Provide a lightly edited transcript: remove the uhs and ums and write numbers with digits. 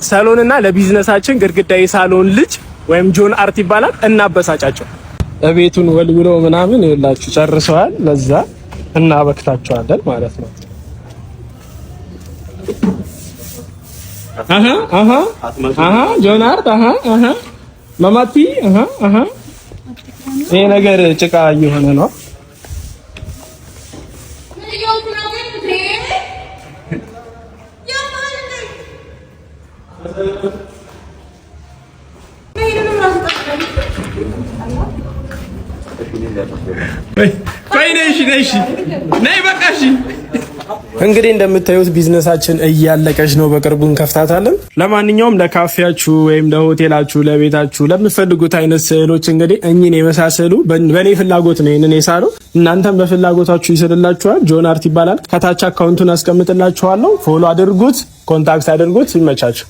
ሳሎንና ለቢዝነሳችን ግድግዳ የሳሎን ልጅ ወይም ጆን አርት ይባላል እናበሳጫቸው። ቤቱን ወልውሎ ምናምን ይላችሁ ጨርሰዋል። ለዛ እናበክታቸዋለን ማለት ነው። ጆን አርት ማማቲ ይሄ ነገር ጭቃ እየሆነ ነው። ነይ በቃሽ። እንግዲህ እንደምታዩት ቢዝነሳችን እያለቀች ነው። በቅርቡ እንከፍታታለን። ለማንኛውም ለካፌያችሁ ወይም ለሆቴላችሁ፣ ለቤታችሁ ለምትፈልጉት አይነት ስዕሎች እንግዲህ እኚህን የመሳሰሉ በኔ ፍላጎት ነው ይሄንን የሳለው። እናንተም በፍላጎታችሁ ይስልላችኋል። ጆን አርት ይባላል። ከታች አካውንቱን አስቀምጥላችኋለሁ። ፎሎ አድርጉት፣ ኮንታክት አድርጉት። ይመቻችሁ።